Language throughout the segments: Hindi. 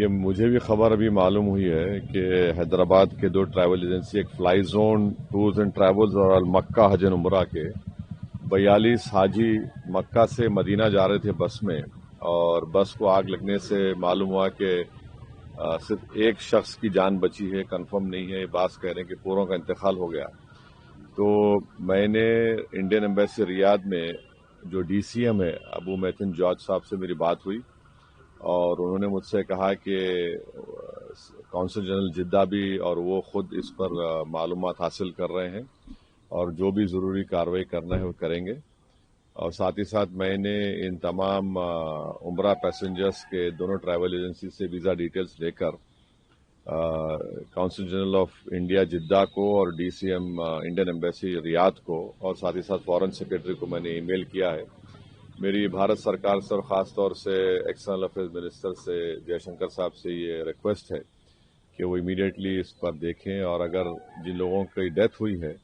ये मुझे भी खबर अभी मालूम हुई है कि हैदराबाद के 2 ट्रैवल एजेंसी, एक fly zone tours and travels और अल मक्का हज एंड उमरा के 42 हाजी मक्का से मदीना जा रहे थे बस में, और बस को आग लगने से मालूम हुआ कि सिर्फ एक शख्स की जान बची है। कंफर्म नहीं है, बात कह रहे हैं कि पूरों का इंतकाल हो गया। तो मैंने इंडियन एम्बेसी रियाद में जो डीसीएम है अबू मैथिन जॉर्ज साहब से मेरी बात हुई, और उन्होंने मुझसे कहा कि कौंसल जनरल जिद्दा भी और वो खुद इस पर मालूमात हासिल कर रहे हैं और जो भी ज़रूरी कार्रवाई करना है वो करेंगे। और साथ ही साथ मैंने इन तमाम उम्रा पैसेंजर्स के दोनों ट्रैवल एजेंसी से वीज़ा डिटेल्स लेकर कौंसल जनरल ऑफ इंडिया जिद्दा को और डीसीएम इंडियन एम्बेसी रियाद को और साथ ही साथ फॉरेन सेक्रेटरी को मैंने ईमेल किया है। मेरी भारत सरकार से और ख़ास तौर से एक्सटर्नल अफेयर्स मिनिस्टर से जयशंकर साहब से ये रिक्वेस्ट है कि वो इमीडिएटली इस पर देखें, और अगर जिन लोगों की डेथ हुई है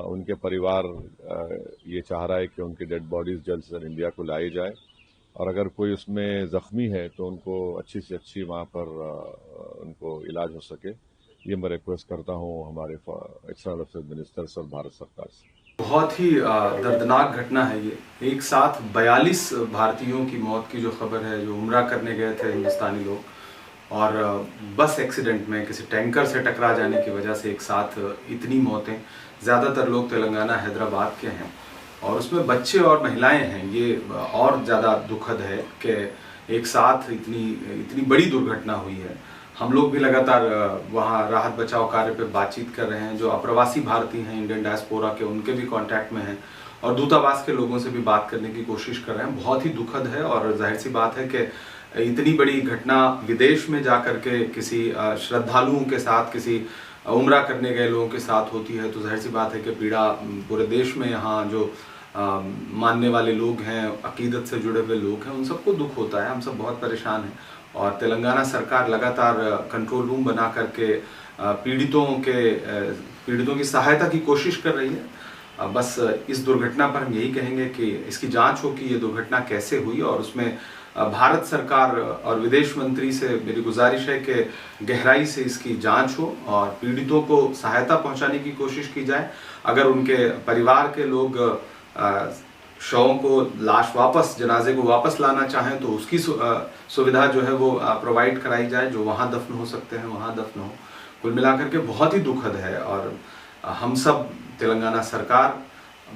उनके परिवार ये चाह रहा है कि उनकी डेड बॉडीज़ जल्द से जल्द इंडिया को लाई जाए, और अगर कोई उसमें ज़ख्मी है तो उनको अच्छी से अच्छी वहाँ पर उनको इलाज हो सके। ये मैं रिक्वेस्ट करता हूँ हमारे एक्सटर्नल अफेयर्स मिनिस्टर से और भारत सरकार से। बहुत ही दर्दनाक घटना है ये। एक साथ 42 भारतीयों की मौत की जो खबर है, जो उम्रा करने गए थे हिंदुस्तानी लोग, और बस एक्सीडेंट में किसी टैंकर से टकरा जाने की वजह से एक साथ इतनी मौतें। ज़्यादातर लोग तेलंगाना हैदराबाद के हैं और उसमें बच्चे और महिलाएं हैं। ये और ज़्यादा दुखद है कि एक साथ इतनी बड़ी दुर्घटना हुई है। हम लोग भी लगातार वहाँ राहत बचाव कार्य पे बातचीत कर रहे हैं। जो अप्रवासी भारतीय हैं इंडियन डायस्पोरा के, उनके भी कांटेक्ट में हैं, और दूतावास के लोगों से भी बात करने की कोशिश कर रहे हैं। बहुत ही दुखद है, और जाहिर सी बात है कि इतनी बड़ी घटना विदेश में जाकर के किसी श्रद्धालुओं के साथ, किसी उम्रा करने गए लोगों के साथ होती है, तो जाहिर सी बात है कि पीड़ा पूरे देश में यहाँ जो मानने वाले लोग हैं, अकीदत से जुड़े हुए लोग हैं, उन सबको दुख होता है। हम सब बहुत परेशान हैं, और तेलंगाना सरकार लगातार कंट्रोल रूम बना करके पीड़ितों की सहायता की कोशिश कर रही है। बस इस दुर्घटना पर हम यही कहेंगे कि इसकी जांच हो कि ये दुर्घटना कैसे हुई, और उसमें भारत सरकार और विदेश मंत्री से मेरी गुजारिश है कि गहराई से इसकी जांच हो और पीड़ितों को सहायता पहुंचाने की कोशिश की जाए। अगर उनके परिवार के लोग शवों को, लाश वापस, जनाजे को वापस लाना चाहें तो उसकी सुविधा जो है वो प्रोवाइड कराई जाए। जो वहाँ दफन हो सकते हैं वहाँ दफन हो। कुल मिलाकर के बहुत ही दुखद है, और हम सब, तेलंगाना सरकार,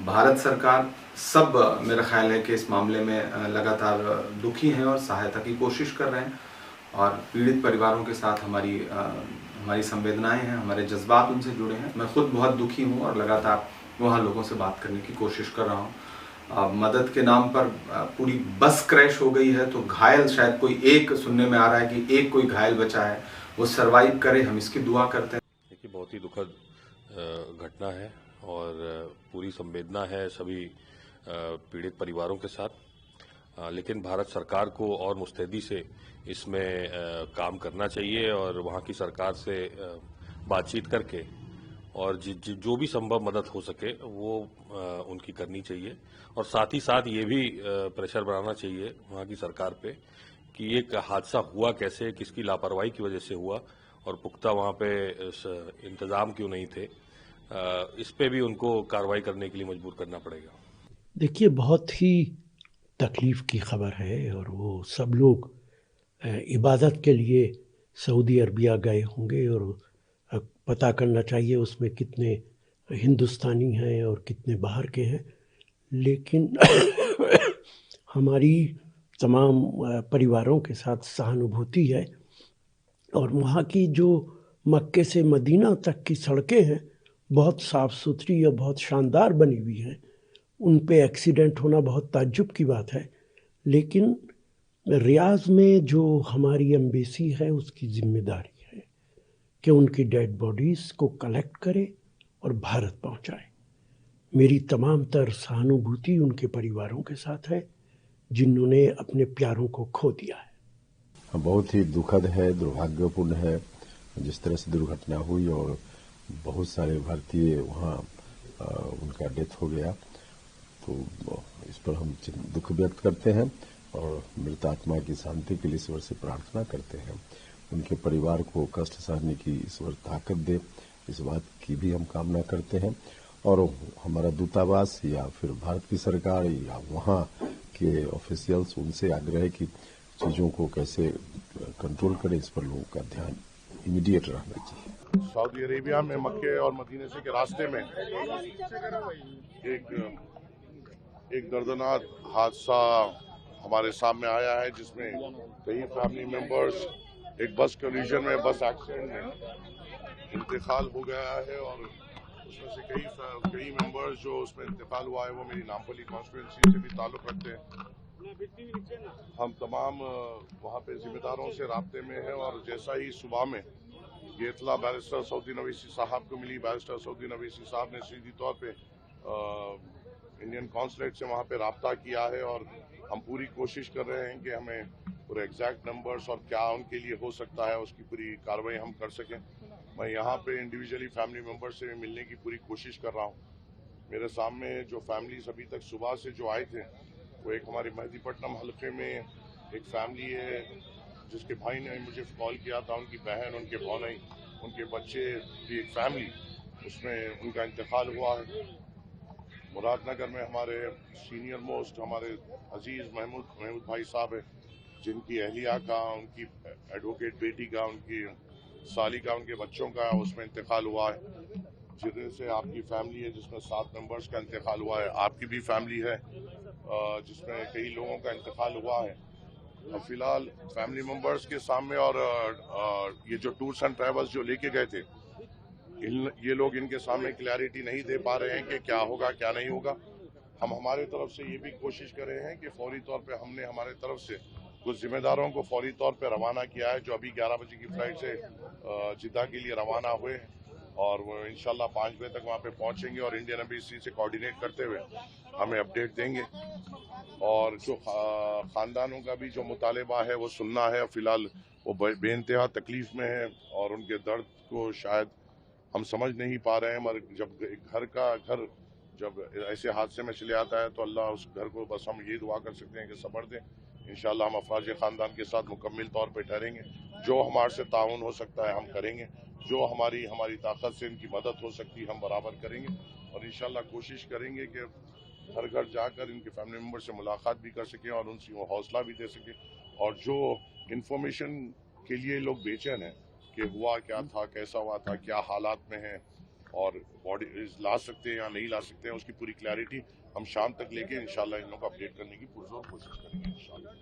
भारत सरकार, सब मेरा ख्याल है कि इस मामले में लगातार दुखी हैं और सहायता की कोशिश कर रहे हैं। और पीड़ित परिवारों के साथ हमारी संवेदनाएं हैं, हमारे जज्बात उनसे जुड़े हैं। मैं खुद बहुत दुखी हूँ और लगातार वहाँ लोगों से बात करने की कोशिश कर रहा हूँ। मदद के नाम पर पूरी बस क्रैश हो गई है, तो घायल शायद कोई एक, सुनने में आ रहा है कि एक कोई घायल बचा है, वो सर्वाइव करे, हम इसकी दुआ करते हैं। देखिए, बहुत ही दुखद घटना है और पूरी संवेदना है सभी पीड़ित परिवारों के साथ। लेकिन भारत सरकार को और मुस्तैदी से इसमें काम करना चाहिए, और वहाँ की सरकार से बातचीत करके और जो भी संभव मदद हो सके वो उनकी करनी चाहिए। और साथ ही साथ ये भी प्रेशर बनाना चाहिए वहाँ की सरकार पे कि ये हादसा हुआ कैसे, किसकी लापरवाही की वजह से हुआ, और पुख्ता वहाँ पे इंतजाम क्यों नहीं थे। इस पे भी उनको कार्रवाई करने के लिए मजबूर करना पड़ेगा। देखिए, बहुत ही तकलीफ़ की खबर है, और वो सब लोग इबादत के लिए सऊदी अरबिया गए होंगे, और पता करना चाहिए उसमें कितने हिंदुस्तानी हैं और कितने बाहर के हैं। लेकिन हमारी तमाम परिवारों के साथ सहानुभूति है, और वहाँ की जो मक्के से मदीना तक की सड़कें हैं बहुत साफ़ सुथरी और बहुत शानदार बनी हुई हैं। उन पे एक्सीडेंट होना बहुत ताज्जुब की बात है, लेकिन रियाज में जो हमारी एम्बेसी है उसकी जिम्मेदारी है कि उनकी डेड बॉडीज़ को कलेक्ट करे और भारत पहुंचाए। मेरी तमाम तर सहानुभूति उनके परिवारों के साथ है जिन्होंने अपने प्यारों को खो दिया है। बहुत ही दुखद है, दुर्भाग्यपूर्ण है जिस तरह से दुर्घटना हुई, और बहुत सारे भारतीय वहाँ उनका डेथ हो गया। तो इस पर हम दुख व्यक्त करते हैं। और मृत आत्मा की शांति के लिए ईश्वर से प्रार्थना करते हैं। उनके परिवार को कष्ट सहने की ईश्वर ताकत दे, इस बात की भी हम कामना करते हैं। और हमारा दूतावास या फिर भारत की सरकार या वहाँ के ऑफिशियल्स, उनसे आग्रह है कि चीज़ों को कैसे कंट्रोल करें, इस पर लोगों का ध्यान इमीडिएट रहना चाहिए। सऊदी अरेबिया में मक्के और मदीने से के रास्ते में एक दर्दनाक हादसा हमारे सामने आया है, जिसमें कई फैमिली मेंबर्स एक बस कोलिजन में, बस एक्सीडेंट में इंतकाल हो गया है। और उसमें से कई मेंबर्स जो उसमें इंतकाल हुआ है वो मेरी नामपल्ली कॉन्स्टिट्यूंसी से भी ताल्लुक रखते हैं। हम तमाम वहाँ पे जिम्मेदारों से राब्ते में हैं और जैसा ही सुबह में ये इतला बैरिस्टर सऊदीन अवैसी साहब को मिली, बैरिस्टर सऊदीन अवैसी साहब ने सीधी तौर पे इंडियन कॉन्सुलेट से वहाँ पे राब्ता किया है और हम पूरी कोशिश कर रहे हैं कि हमें पूरे एग्जैक्ट नंबर्स और क्या उनके लिए हो सकता है उसकी पूरी कार्रवाई हम कर सकें। मैं यहाँ पे इंडिविजुअली फैमिली मेंबर से मिलने की पूरी कोशिश कर रहा हूँ। मेरे सामने जो फैमिलीज अभी तक सुबह से जो आए थे, वो एक हमारे मेहदीपट्टनम हल्के में एक फैमिली है जिसके भाई ने मुझे कॉल किया था, उनकी बहन, उनके भौनाई, उनके बच्चे की एक फैमिली, उसमें उनका इंतकाल हुआ है। मुरादनगर में हमारे सीनियर मोस्ट हमारे अजीज महमूद भाई साहब है, जिनकी अहलिया का, उनकी एडवोकेट बेटी का, उनकी साली का, उनके बच्चों का उसमें इंतकाल हुआ है। जिधर से आपकी फैमिली है जिसमें 7 मेंबर्स का इंतकाल हुआ है, आपकी भी फैमिली है जिसमें कई लोगों का इंतकाल हुआ है। और फिलहाल फैमिली मेंबर्स के सामने और ये जो टूर्स एंड ट्रैवल्स जो लेके गए थे, ये लोग इनके सामने क्लैरिटी नहीं दे पा रहे हैं कि क्या होगा क्या नहीं होगा। हम हमारे तरफ से ये भी कोशिश कर रहे हैं कि फौरी तौर पे हमने हमारे तरफ से कुछ जिम्मेदारों को फौरी तौर पे रवाना किया है, जो अभी 11 बजे की फ्लाइट से जिद्दा के लिए रवाना हुए हैं और वो इंशाल्लाह 5 बजे तक वहाँ पे पहुंचेंगे और इंडियन एम्बेसी से कोऑर्डिनेट करते हुए हमें अपडेट देंगे। और जो खानदानों का भी जो मुतालिबा है वो सुनना है। फिलहाल वो बेइंतहा तकलीफ में है और उनके दर्द को शायद हम समझ नहीं पा रहे हैं, मगर जब घर जब ऐसे हादसे में चले आता है तो अल्लाह उस घर को, बस हम ये दुआ कर सकते हैं कि सब्र दें। इंशाल्लाह हम अफराज खानदान के साथ मुकम्मल तौर पे ठहरेंगे। जो हमारे से ताउन हो सकता है हम करेंगे, जो हमारी ताकत से इनकी मदद हो सकती है हम बराबर करेंगे और इंशाल्लाह कोशिश करेंगे कि घर घर जाकर इनके फैमिली मेम्बर से मुलाकात भी कर सकें और उनसे वो हौसला भी दे सकें। और जो इन्फॉर्मेशन के लिए लोग बेचैन हैं कि हुआ क्या था, कैसा हुआ था, क्या हालात में है और बॉडी ला सकते हैं या नहीं ला सकते हैं, उसकी पूरी क्लैरिटी हम शाम तक लेके इंशाल्लाह इन लोगों को अपडेट करने की पुरजोर कोशिश करेंगे इंशाल्लाह।